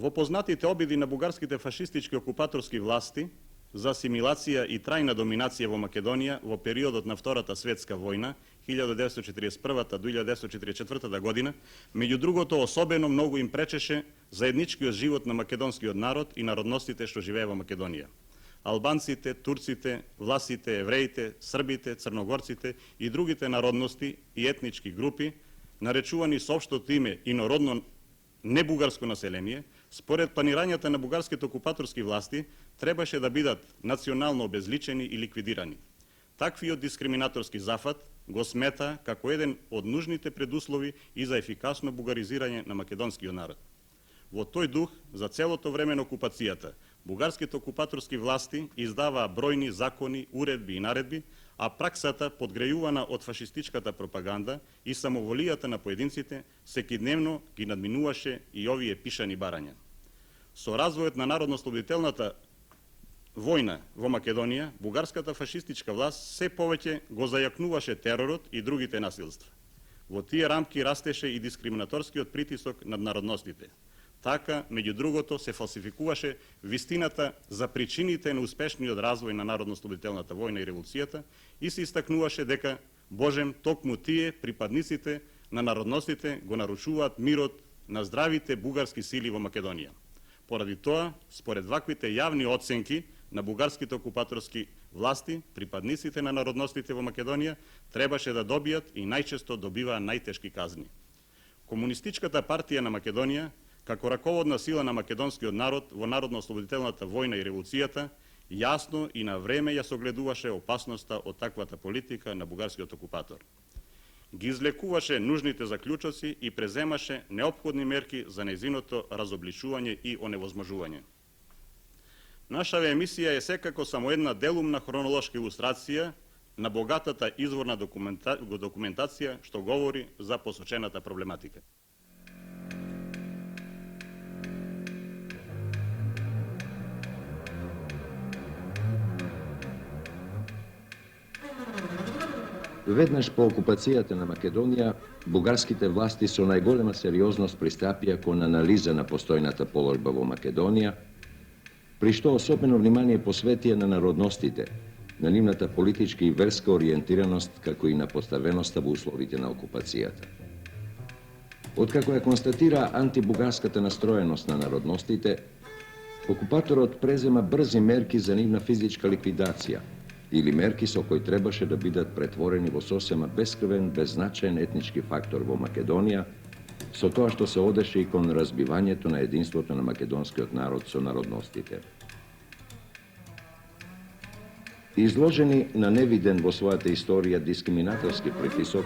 Во познатите обиди на бугарските фашистички окупаторски власти за асимилација и трајна доминација во Македонија во периодот на Втората светска војна 1941-1944 година, меѓу другото особено многу им пречеше заедничкиот живот на македонскиот народ и народностите што живее во Македонија. Албанците, турците, власите, евреите, србите, црногорците и другите народности и етнички групи, наречувани со општото име инородно небугарско население, според планирањата на бугарските окупаторски власти, требаше да бидат национално обезличени и ликвидирани. Таквиот дискриминаторски зафат го смета како еден од нужните предуслови и за ефикасно бугаризирање на македонскиот народ. Во тој дух, за целото време на окупацијата, бугарските окупаторски власти издаваа бројни закони, уредби и наредби, а праксата, подгрејувана од фашистичката пропаганда и самоволијата на поединците, секидневно ги надминуваше и овие пишани барања. Со развојот на народно-ослободителната војна во Македонија, бугарската фашистичка власт се повеќе го зајакнуваше теророт и другите насилства. Во тие рамки растеше и дискриминаторскиот притисок над народностите. Така, меѓу другото, се фалсификуваше вистината за причините на успешниот развој на народно-ослободителната војна и револуцијата и се истакнуваше дека, божем, токму тие, припадниците на народностите, го нарушуваат мирот на здравите бугарски сили во Македонија. Поради тоа, според ваквите јавни оценки на бугарските окупаторски власти, припадниците на народностите во Македонија требаше да добијат и најчесто добиваа најтешки казни. Комунистичката партија на Македонија, како раководна сила на македонскиот народ во народно-ослободителната војна и револуцијата, јасно и на време ја согледуваше опасноста од таквата политика на бугарскиот окупатор. Ги излекуваше нужните заклучоци и преземаше неопходни мерки за нејзиното разобличување и оневозможување. Нашава емисија е секако само една делумна хронолошка илустрација на богатата изворна документација што говори за посочената проблематика. Веднаш по окупацијата на Македонија, бугарските власти со најголема сериозност пристапија кон анализа на постојната положба во Македонија, при што особено внимание посветија на народностите, на нивната политичка и верска ориентираност, како и на поставеноста во условите на окупацијата. Откако ја констатира антибугарската настроеност на народностите, окупаторот презема брзи мерки за нивна физичка ликвидација, или мерки со кои требаше да бидат претворени во сосема бескрвен, беззначаен етнички фактор во Македонија, со тоа што се одеше и кон разбивањето на единството на македонскиот народ со народностите. Изложени на невиден во својата историја дискриминаторски притисок,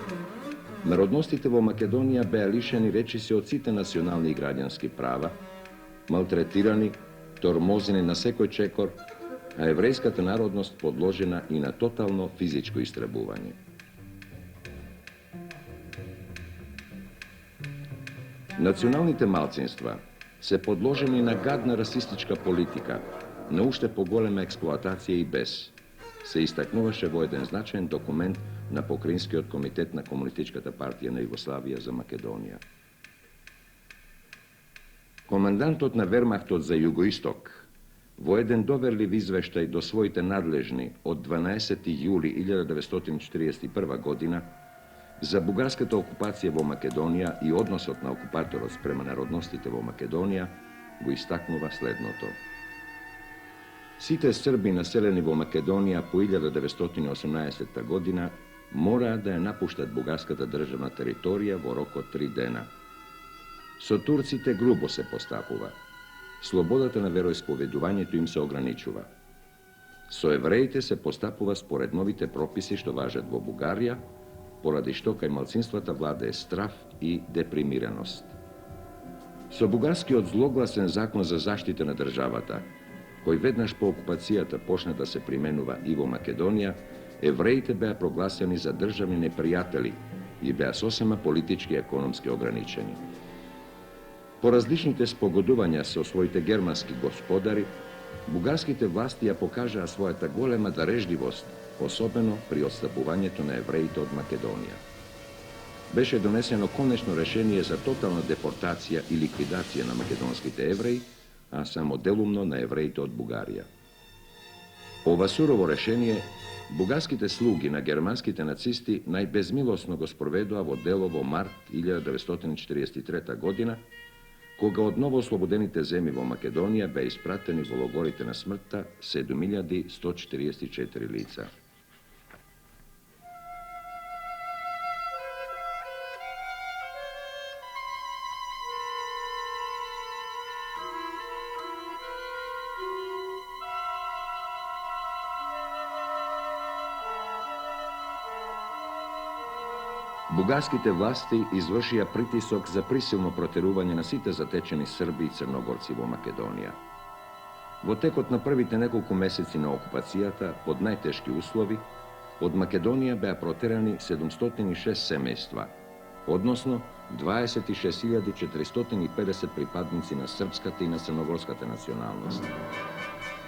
народностите во Македонија беа лишени речиси од сите национални и граѓански права, малтретирани, тормозени на секој чекор, а еврејската народност подложена и на тотално физичко истребување. Националните малцинства се подложени на гадна расистичка политика, на уште поголема експлоатација и без, се истакнуваше во еден значаен документ на Покринскиот комитет на Комунистичката партија на Југославија за Македонија. Командантот на Вермахтот за Југоисток во еден доверлив извештај до своите надлежни од 12. јули 1941 година за бугарската окупација во Македонија и односот на окупаторот спрема народностите во Македонија го истакнува следното. Сите срби населени во Македонија по 1918 година мораа да ја напуштат бугарската државна територија во рок од 3 дена. Со турците грубо се постапува. Слободата на вероисповедувањето им се ограничува. Со евреите се постапува според новите прописи што важат во Бугарија, поради што кај малцинствата владее страф и депримираност. Со бугарскиот злогласен закон за заштита на државата, кој веднаш по окупацијата почна да се применува и во Македонија, евреите беа прогласени за државни непријатели и беа сосема политички и економски ограничени. По различните спогодувања со своите германски господари, бугарските власти ја покажаа својата голема дарежливост, особено при отстапувањето на евреите од Македонија. беше донесено конечно решение за тотална депортација и ликвидација на македонските евреи, а само делумно на евреите од Бугарија. Ова сурово решение бугарските слуги на германските нацисти најбезмилосно го спроведоа во дело во март 1943 година, кога од новоослободените земји во Македонија беа испратени во логорите на смртта 7144 лица. Бугарските власти извршија притисок за присилно протерување на сите затечени срби и црногорци во Македонија. Во текот на првите неколку месеци на окупацијата, под најтешки услови, од Македонија беа протерани 706 семејства, односно 26.450 припадници на српската и на црногорската националност.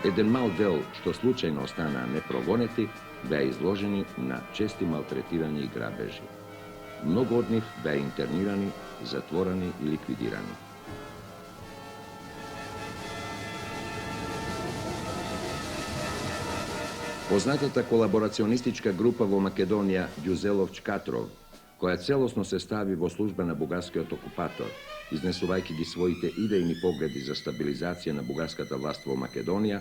Еден мал дел, што случајно останаа непрогонети, беа изложени на чести малтретирања и грабежи. Многу од нив беа интернирани, затворени и ликвидирани. Познатата колаборационистичка група во Македонија Ѓузеловч-Катров, која целосно се стави во служба на бугарскиот окупатор, изнесувајќи ги своите идејни погледи за стабилизација на бугарската власт во Македонија,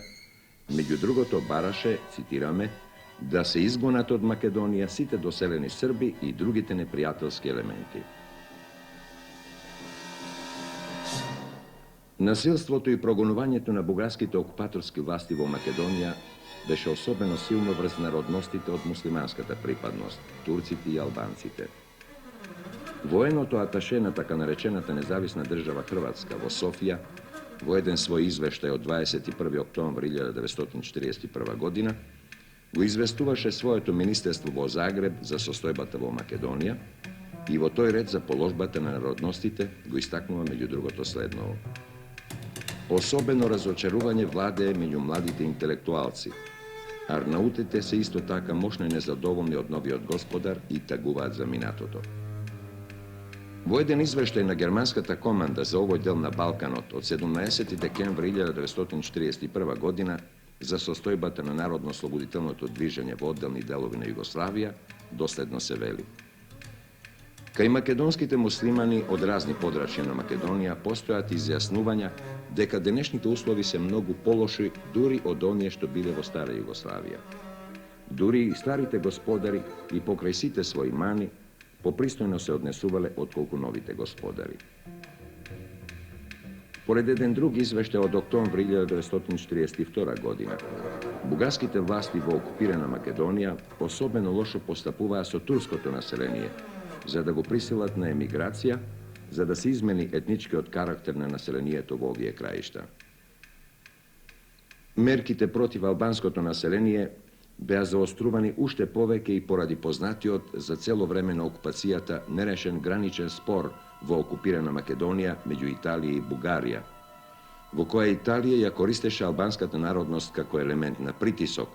меѓу другото бараше, цитираме, да се изгонат од Македонија сите доселени срби и другите непријателски елементи. Насилството и прогонувањето на бугарските окупаторски власти во Македонија беше особено силно врз народностите од муслиманската припадност, турците и албанците. Военото аташе на така наречената независна држава Хрватска во Софија, во еден свој извештај од 21. октомври 1941 година, го известуваше своето министерство во Загреб за состојбата во Македонија и во тој ред за положбата на народностите го истакнува меѓу другото следново. Особено разочарување владее меѓу младите интелектуалци. Арнаутите се исто така мощно незадоволни од новиот господар и тагуваат за минатото. Во еден извештај на германската команда за овој дел на Балканот од 17. декември 1941 година за состојбата на народно-ослободителното движење во одделни делови на Југославија, доследно се вели: кај македонските муслимани од разни подрачја на Македонија постојат изјаснувања дека денешните услови се многу полоши дури од оние што биле во стара Југославија. Дури и старите господари и покрај сите своји мани попристојно се однесувале отколку новите господари. Поред еден друг извештај од октомври 1942 година, бугарските власти во окупирана Македонија особено лошо постапуваа со турското население, за да го присилат на емиграција, за да се измени етничкиот карактер на населението во овие краишта. Мерките против албанското население беа заострувани уште повеќе и поради познатиот за цело време на окупацијата нерешен граничен спор во окупирана Македонија меѓу Италија и Бугарија, во која Италија ја користеше албанската народност како елемент на притисок,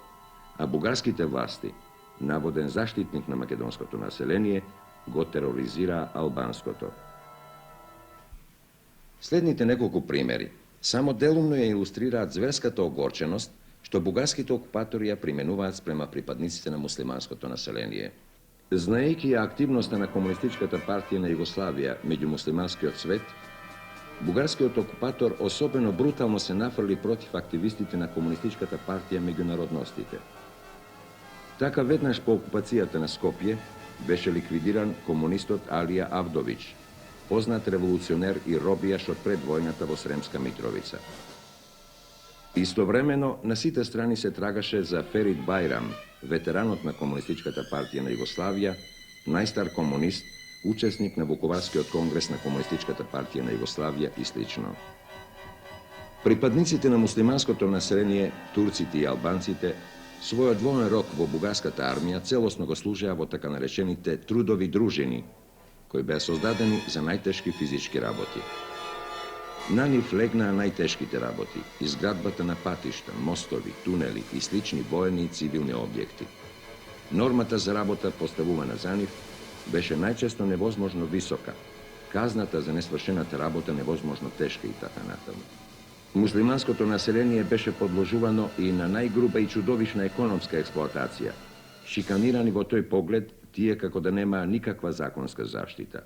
а бугарските власти, наводен заштитник на македонското население, го тероризираа албанското. Следните неколку примери само делумно ја илустрираат зверската огорченост што бугарските окупатори ја применуваат спрема припадниците на муслиманското население. Знаејќи ја активноста на Комунистичката партија на Југославија меѓу муслиманскиот свет, бугарскиот окупатор особено брутално се нафрли против активистите на Комунистичката партија меѓу народностите. Така веднаш по окупацијата на Скопје беше ликвидиран комунистот Алија Авдович, познат револуционер и робијаш од пред војната во Сремска Митровица. Истовремено, на сите страни се трагаше за Ферит Бајрам, ветеранот на Комунистичката партија на Југославија, најстар комунист, учесник на Вуковарскиот конгрес на Комунистичката партија на Југославија и слично. Припадниците на муслиманското население, турците и албанците, својот воен рок во бугарската армија целосно го служеа во така наречените трудови дружини, кои беа создадени за најтешки физички работи. На нив легнаа најтешките работи, изградбата на патишта, мостови, тунели и слични воени и цивилни објекти. Нормата за работа поставувана за нив беше најчесто невозможно висока, казната за несвршената работа невозможно тешка и така натаму. Муслиманското население беше подложувано и на најгруба и чудовишна економска експлоатација, шиканирани во тој поглед тие како да нема никаква законска заштита.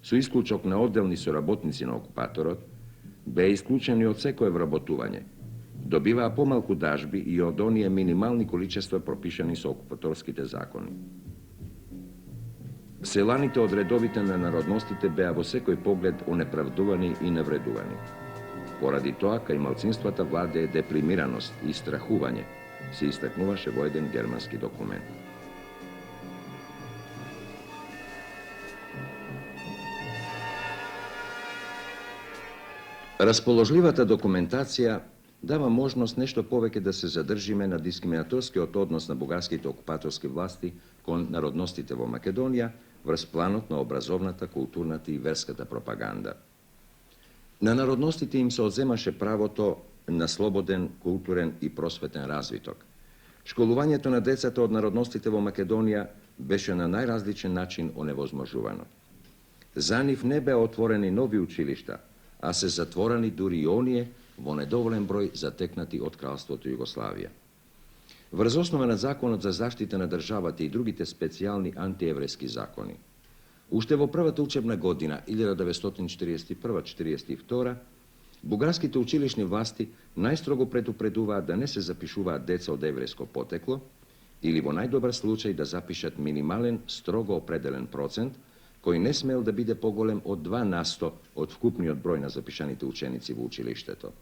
Со исклучок на одделни соработници на окупаторот, беа исклучени од секое вработување, добиваа помалку дажби и од оние минимални количества пропишани со окупаторските закони. Селаните од редовите на народностите беа во секој поглед онеправдувани и навредувани. Поради тоа, кај малцинствата владее депримираност и страхување, се истакнуваше во еден германски документ. Расположливата документација дава можност нешто повеќе да се задржиме на дискриминаторскиот однос на бугарските окупаторски власти кон народностите во Македонија врз планот на образовната, културната и верската пропаганда. На народностите им се одземаше правото на слободен, културен и просветен развиток. Школувањето на децата од народностите во Македонија беше на најразличен начин оневозможувано. За нив не беа отворени нови училишта, а се затворени дури и оние во недоволен број затекнати од кралството Југославија. Врз основа на Законот за заштита на државата и другите специјални антиеврејски закони, уште во првата учебна година 1941-42, бугарските училишни власти најстрого предупредуваат да не се запишуваат деца од еврејско потекло или во најдобар случај да запишат минимален, строго определен процент, кој не смел да биде поголем од 2% од вкупниот број на запишаните ученици во училиштето.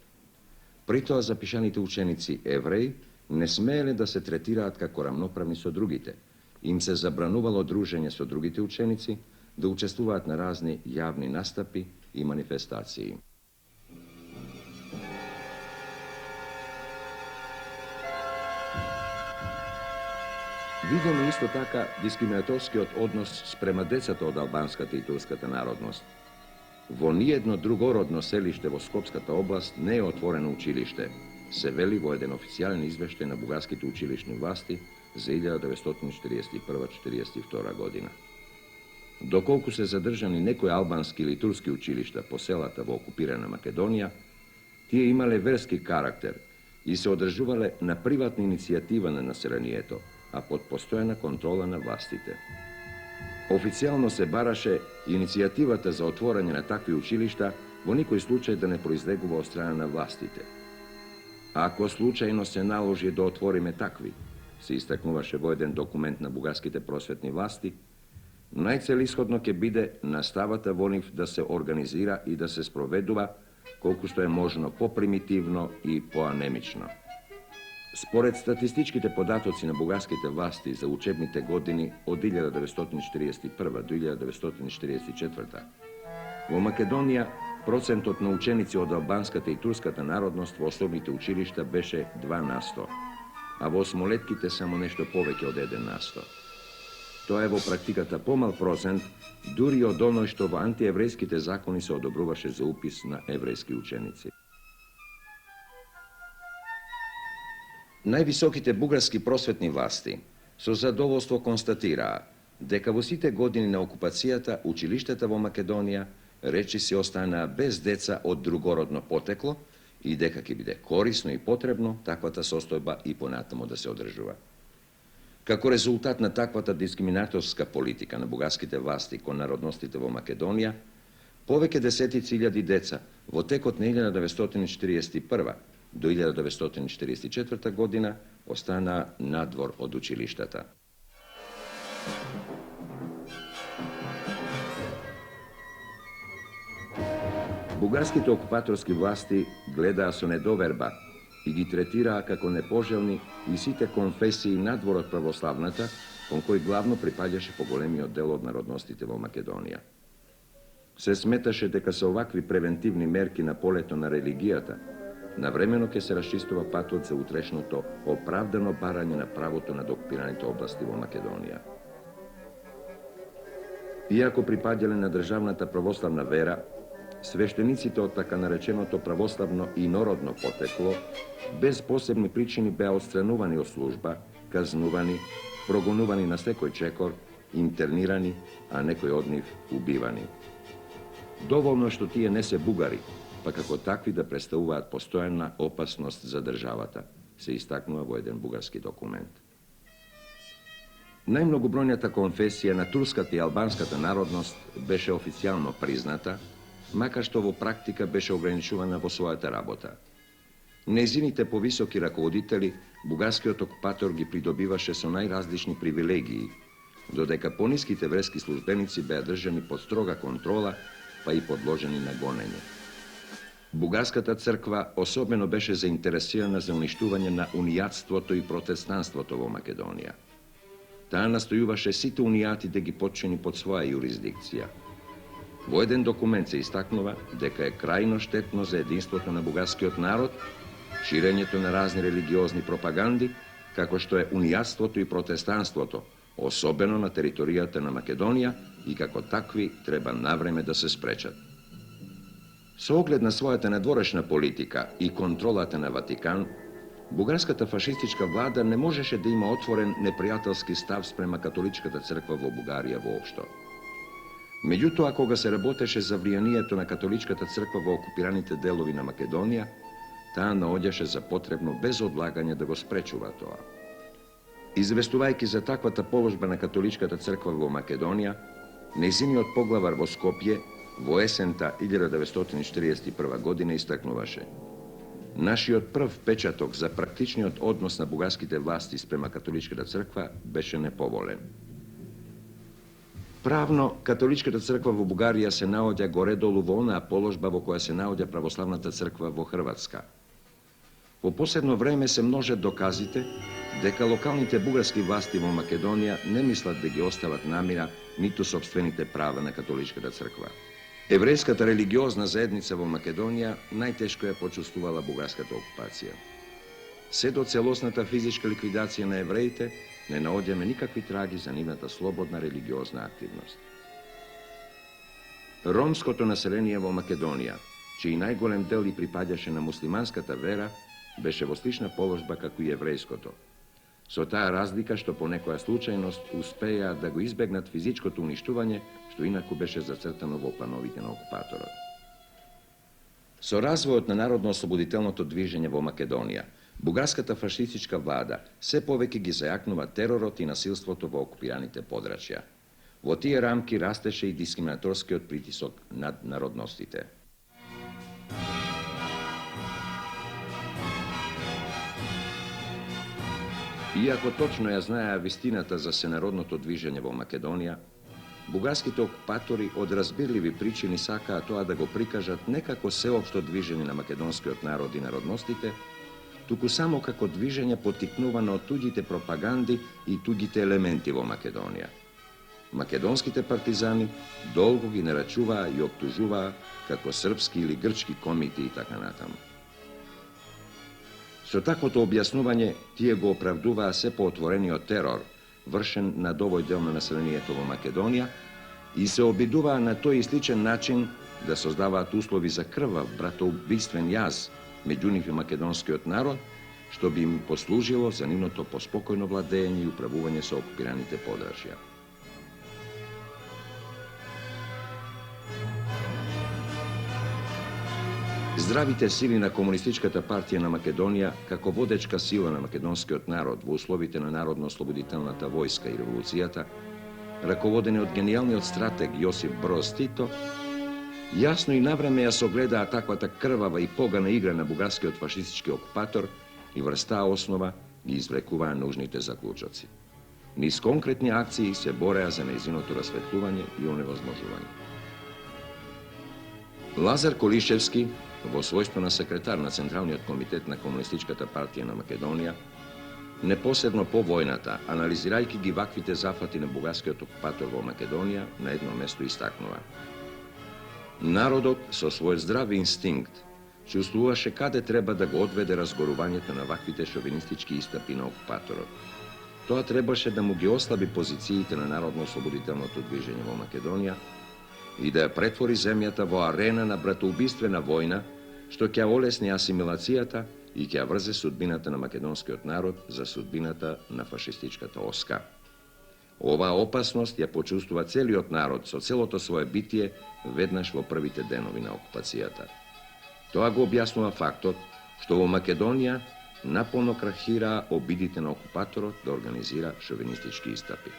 При тоа запишаните ученици евреи не смееле да се третираат како рамноправни со другите. Им се забранувало дружење со другите ученици, да учествуваат на разни јавни настапи и манифестации. Виден е исто така дискриминаторскиот однос спрема децата од албанската и турската народност. Во ниедно другородно селиште во Скопската област не е отворено училиште, се вели во еден официјален извештај на бугарските училишни власти за 1941-42 година. Доколку се задржани некои албански или турски училишта по селата во окупирана Македонија, тие имале верски карактер и се одржувале на приватна иницијатива на населението, а под постојана контрола на властите. Официјално се бараше иницијативата за отворање на такви училишта во никој случај да не произлегува од страна на властите. Ако случајно се наложи да отвориме такви, се истакнуваше во еден документ на бугарските просветни власти, најцелисходно ќе биде наставата во нив да се организира и да се спроведува колку што е можно попримитивно и поанемично. Според статистичките податоци на бугарските власти за учебните години од 1941 до 1944, во Македонија процентот на ученици од албанската и турската народност во основните училишта беше 2%, а во осмолетките само нешто повеќе од 1%. Тоа е во практиката помал процент, дури од оној што во антиеврејските закони се одобруваше за упис на еврејски ученици. Највисоките бугарски просветни власти со задоволство констатираа дека во сите години на окупацијата училиштата во Македонија речиси останаа без деца од другородно потекло и дека ќе биде корисно и потребно таквата состојба и понатаму да се одржува. Како резултат на таквата дискриминаторска политика на бугарските власти кон народностите во Македонија, повеќе десетици илјади деца во текот на 1941 до 1944 година останаа надвор од училиштата. Бугарските окупаторски власти гледаа со недоверба и ги третираа како непожелни и сите конфесии надвор од православната, кон кој главно припаѓаше поголемиот дел од народностите во Македонија. Се сметаше дека со овакви превентивни мерки на полето на религијата, навремено ќе се расчистува патот за утрешното оправдано барање на правото на окупираните области во Македонија. Иако припаѓале на државната православна вера, свештениците од така нареченото православно и народно потекло без посебни причини беа отстранувани од служба, казнувани, прогонувани на секој чекор internirani, a nekoj od njih ubivani. Dovoljno što tije nese Bugari, pa kako takvi da predstavovat postojana opasnost za državata, se istaknuo vojeden bugarski dokument. Najmnogobrojnjata konfesija na turskata i albanskata narodnost beše oficijalno priznata, makar što ovo praktika beše ograničuvana vo svojata rabota. Nezinite po visoki rakovoditelji, bugarskiot okupator gi pridobivaše so najrazlični privilegiji, dodeka poniskite vreski službenici beja držani pod stroga kontrola, pa i podloženi na gonenje. Bugarskata crkva osobeno beše zainteresirana za uništuvanje na unijatstvoto i protestanstvoto vo Makedonija. Ta nastojuvaše sito unijati da gi počini pod svoja jurisdikcija. Vojeden dokument se istaknuva deka je krajno štetno za jedinstvoto na bugarskiot narod, širenjeto na razni religiozni propagandi, kako što je unijatstvoto i protestanstvoto osobeno na teritorijata na Makedonija i kako takvi treba navreme da se sprečat. S ogled na svojata nadvorešna politika i kontrolata na Vatikan, bugarskata fašistička vlada ne možeše da ima otvoren neprijateljski stav sprema katoličkata crkva vo Bugarija voopšto. Međutim, ako ga se raboteše za vrijanijeto na katoličkata crkva vo okupiranite delovi na Makedonija, ta naodjaše za potrebno bez odlaganja da go sprečuva toa. Izvestuvajki za takvata položba na katoličkata crkva vo Makedonija, nezini od poglavar vo Skopje, vo esenta 1941. godine istaknuvaše: naši od prv pečatok za praktični od odnos na bugarskite vlasti sprema katoličkata crkva beše nepovolen. Pravno, katoličkata crkva vo Bugarija se naodja gore dolu vo ona položba vo koja se naodja pravoslavnata crkva vo Hrvatska. Po posebno vreme se množe dokazite deka lokalnite bugarski vlasti vo Makedonija ne mislat da gi ostavat namira niti sopstvenite prava na katoličkata crkva. Evrejskata religiozna zajednica vo Makedonija najteško je počustovala bugarskata okupacija. Sve do celosната fizička likvidacija na Evrejite ne naodjame nikakvi tragi za njivната slobodna religiozna aktivnost. Romskoto naseljenje vo Makedonija, čiji najgolem deli pripadjaše na muslimanskata vera, beše vo slična položba kako i evrejskoto. So ta razlika što po nekoja slučajnost uspeja da go izbegnat fizičkoto uništuvanje, što inaku beše zacrtano vo planovite na okupatora. So razvojot na narodno-osloboditelното dviženje vo Makedonija, bugarskata fašistička vlada sve poveki gi zajaknuva terorot i nasilstvoto vo okupiranite podračja. Vo tije ramki rasteše i diskriminatorski od pritisok nad narodnostite. Iako točno ja znaja vistinata za senarodnoto dviženje vo Makedonija, bugarskite okupatori od razbirljivi pričini saka toa da go prikažat nekako sveopšto dviženje na makedonski od narod i narodnostite, tuku samo kako dviženje potiknuvano od tuđite propagandi i tuđite elementi vo Makedonija. Makedonskite partizani dolgo gi ne račuva i optužuva kako srpski ili grčki komiti i taka natamo. So takvoto objasnuvanje tije go opravduva sve pootvorenio teror vršen nad ovoj delno naselenijeto vo Makedonija i se obiduva na to i sličan način da sozdavat uslovi za krvav, bratoubistven jaz među njih i makedonski od narod, što bi im poslužilo za njivno pospokojno vladenje i upravuvanje sa okupiranite podračja. Zdravite silina komunističkata partija na Makedonija, kako vodečka sila na makedonski od narod, vo uslovite na narodno-osloboditelnata vojska i revolucijata, rakovodene od genijalni od strateg Josip Broz Tito, jasno i navreme ja se ogleda takvata krvava i pogana igra na bugarski od fašistički okupator i vrsta osnova i izvlekuva nužnite zaključaci. Niz konkretni akciji se boreja za neizinoto rasvetljuvanje i onevozmožuvanje. Lazar Koliševski, vo svojstvena sekretar na Centralniот komitet na komunističkata partija na Makedonija, neposredno po vojnata, analizirajki gi vakvite zafati na bugarski okupator vo Makedonija, na jednom mestu istaknuva: narodot so svoj zdravi instinkt čustuvaše kade treba da go odvede razgoruvanjето na vakvite šovinistički istapi na okupatorot. Toa trebaše da mu gi oslabi pozicijite na narodno-osloboditelното dviženje vo Makedonija i da pretvori zemljata vo arena na bratoubistvena vojna, što kja olesni asimilacijata i kja vrze sudbinata na makedonski od narod za sudbinata na fašističkata oska. Ova opasnost ја почувствува целиот народ со целото свое битие веднаш во првите денови на окупацијата. Тоа го објаснува фактот што во Македонија наполно крахираа обидите на окупаторот да организира шовинистички истапи.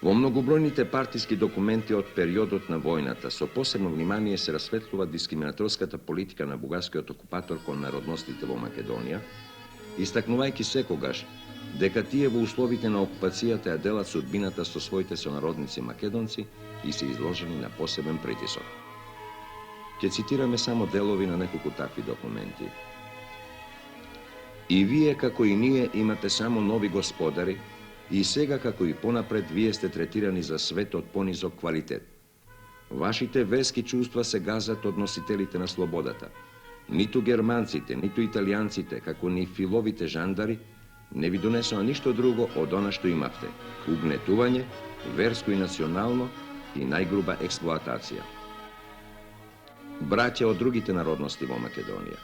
Во многобројните партиски документи од периодот на војната со посебно внимание се расветлува дискриминаторската политика на бугарскиот окупатор кон народностите во Македонија, истакнувајќи секогаш дека тие во условите на окупацијата ја делат судбината со своите сонародници македонци и се изложени на посебен притисок. Ќе цитираме само делови на неколку такви документи. И вие, како и ние, имате само нови господари, и сега, како и понапред, вие сте третирани за свет од понизок квалитет. Вашите верски чувства се газат од носителите на слободата. Ниту германците, ниту италијанците, како ни филовите жандари, не ви донесоа ништо друго од она што имавте. Угнетување, верско и национално, и најгруба експлоатација. Браќа од другите народности во Македонија.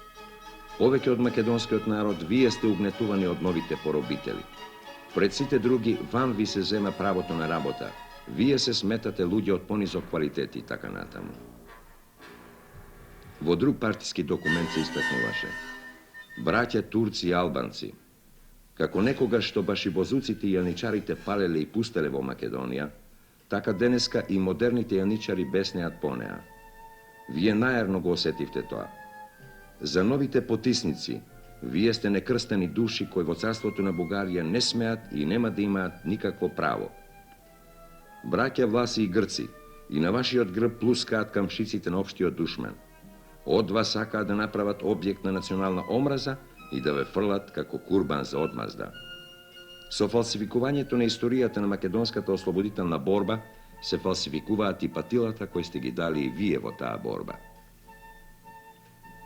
Повеќе од македонскиот народ, вие сте угнетувани од новите поробители. Пред сите други, вам ви се зема правото на работа. Вие се сметате луѓе од понизок квалитет и така натаму. Во друг партиски документ се истакнуваше: браќа турци и албанци, како некогаш што башибозуците и јаничарите палеле и пустеле во Македонија, така денеска и модерните јаничари беснеат по неа. Вие наерно го осетивте тоа. За новите потисници, вие сте некрстени души кои во царството на Бугарија не смеат и нема да имаат никакво право. Браќа власи и грци, и на вашиот грб плускаат камшиците на општиот душман. Од вас сакаат да направат објект на национална омраза и да ве фрлат како курбан за одмазда. Со фалсификувањето на историјата на македонската ослободителна борба се фалсификуваат и патилата кои сте ги дали и вие во таа борба.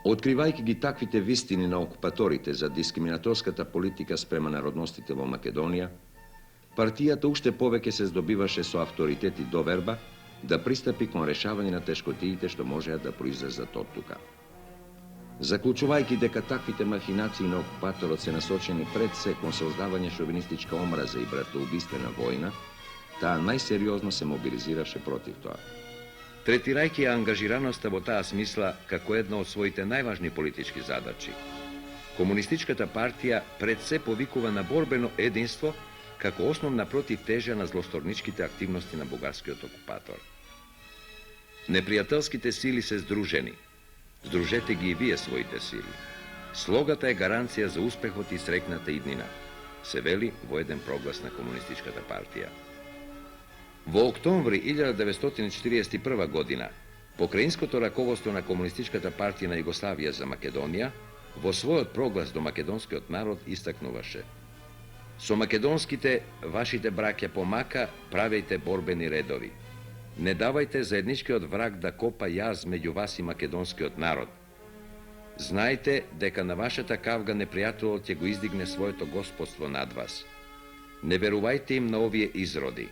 Откривајќи ги таквите вистини на окупаторите за дискриминаторската политика спрема народностите во Македонија, партијата уште повеќе се здобиваше со авторитет и доверба да пристапи кон решавање на тешкотиите што можеа да произлезат од тука. Заклучувајќи дека таквите махинации на окупаторот се насочени пред се кон создавање шовинистичка омраза и братоубиствена војна, таа најсериозно се мобилизираше против тоа. Третирајќи ја ангажираноста во таа смисла како една од своите најважни политички задачи, Комунистичката партија пред се повикува на борбено единство како основна противтежа на злосторничките активности на бугарскиот окупатор. Непријателските сили се здружени. Здружете ги и вие своите сили. Слогата е гаранција за успехот и среќната иднина, се вели во еден проглас на Комунистичката партија. Во октомври 1941 година, покраинското раководство на Комунистичката партија на Југославија за Македонија во својот проглас до македонскиот народ истакнуваше: со македонските вашите браќа помака правејте борбени редови. Не давајте заедничкиот враг да копа јаз меѓу вас и македонскиот народ. Знајте дека на вашата кавга непријателот ќе го издигне своето господство над вас. Не верувајте им на овие изроди.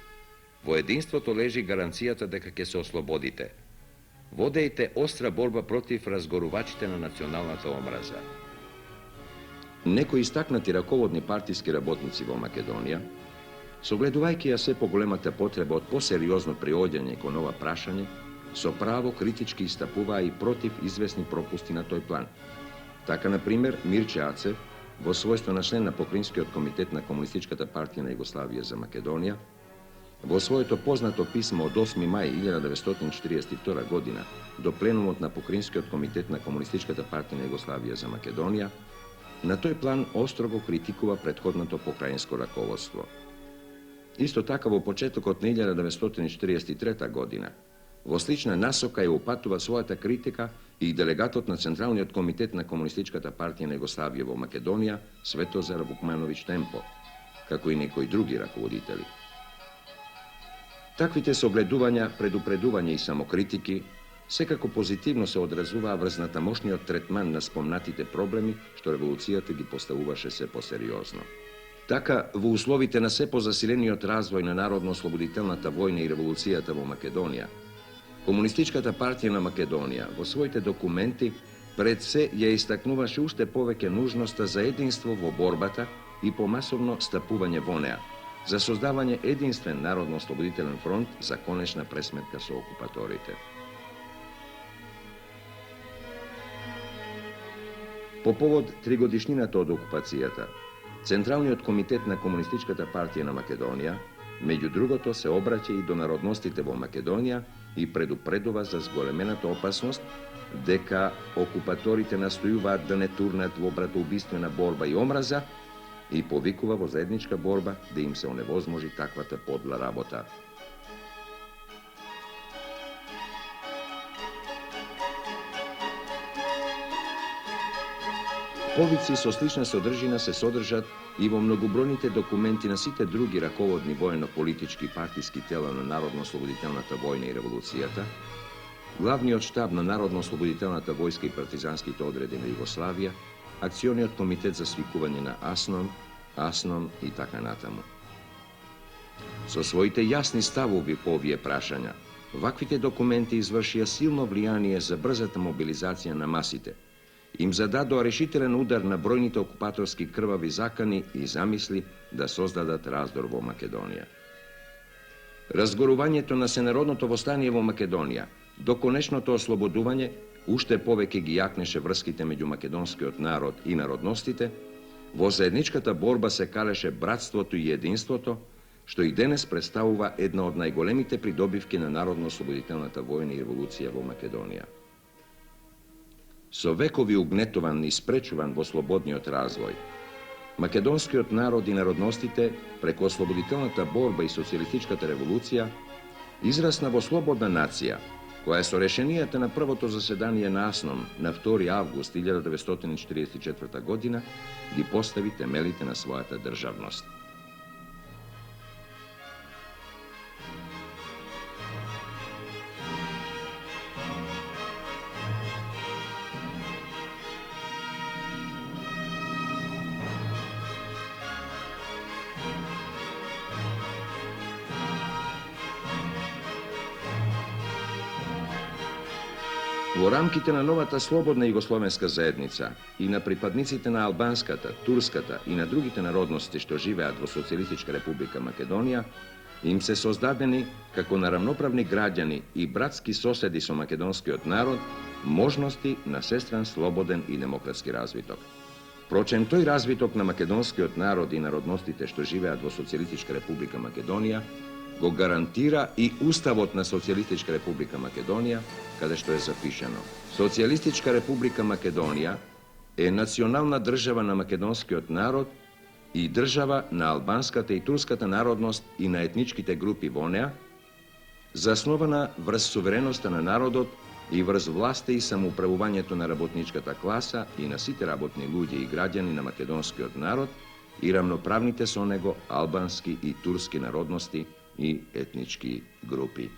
Во единството лежи гаранцијата дека ќе се ослободите. Водејте остра борба против разгорувачите на националната омраза. Некои истакнати раководни партиски работници во Македонија, согледувајќи ја се поголемата потреба од посериозно приоѓање кон ова прашање, со право критички истапуваа и против известни пропусти на тој план. Така, например, Мирче Ацев, во својство на член на Покринскиот комитет на Комунистичката партија на Југославија за Македонија, во своето познато писмо од 8 мај 1942 година до пленумот на Покринскиот комитет на Комунистичката партија на Југославија за Македонија, на тој план остро го критикува претходното покраинско раководство. Исто така во почетокот на 1943 година, во слична насока ја упатува својата критика и делегатот на Централниот комитет на Комунистичката партија на Југославија во Македонија, Светозар Вукмановиќ Темпо, како и некои други раководители. Таквите согледувања, предупредувања и самокритики секако позитивно се одразуваа врз натамошниот третман на спомнатите проблеми што револуцијата ги поставуваше се посериозно. Така, во условите на се позасилениот развој на народно-ослободителната војна и револуцијата во Македонија, Комунистичката партија на Македонија во своите документи пред се ја истакнуваше уште повеќе нужноста за единство во борбата и помасовно стапување во неа, za sozdavanje jedinstven narodno-osloboditeljen front za konečna presmetka sa okupatorite. Po povod trigodišnjinata od okupacijata, Centralni komitet na Komunističkata partija na Makedonija, među drugото se obraća i do narodnostite vo Makedonija i predupredува za zgoleмената opasnost, дека окупаторите настојуваат да не турнат во братоубиствена борба и омраза и повикува во заедничка борба да им се оневозможи таквата подла работа. Повици со слична содржина се содржат и во многобројните документи на сите други раководни воено-политички и партиски тела на Народно-ослободителната војна и револуцијата, главниот штаб на Народно-ослободителната војска и партизанските одреди на Југославија, акциониот комитет за свикување на АСНОМ и така натаму. Со своите јасни ставови по овие прашања, ваквите документи извршија силно влијание за брзата мобилизација на масите, им зададоа решителен удар на бројните окупаторски крвави закани и замисли да создадат раздор во Македонија. Разгорувањето на сенародното востание во Македонија до конечното ослободување уште повеќе ги јакнеше врските меѓу македонскиот народ и народностите, во заедничката борба се калеше братството и единството, што и денес представува една од најголемите придобивки на Народно-ослободителната војна и револуција во Македонија. Со векови угнетуван и спречуван во слободниот развој, македонскиот народ и народностите преку ослободителната борба и социјалистичката револуција израсна во слободна нација, која со решенијата на првото заседание на АСНОМ на 2 август 1944 година ги постави темелите на својата државност. Во рамките на новата слободна југословенска заедница и на припадниците на албанската, турската и на другите народности што живеат во Социјалистичка република Македонија, им се создадени, како на рамноправни граѓани и братски соседи со македонскиот народ, можности на сестран, слободен и демократски развиток. Впрочем, тој развиток на македонскиот народ и народностите што живеат во Социјалистичка република Македонија го гарантира и Уставот на Социјалистичка република Македонија, каде што е запишано: Социјалистичка република Македонија е национална држава на македонскиот народ и држава на албанската и турската народност и на етничките групи во неа, заснована врз сувереноста на народот и врз власта и самоуправувањето на работничката класа и на сите работни луѓе и граѓани на македонскиот народ и рамноправните со него албански и турски народности и етнички групи.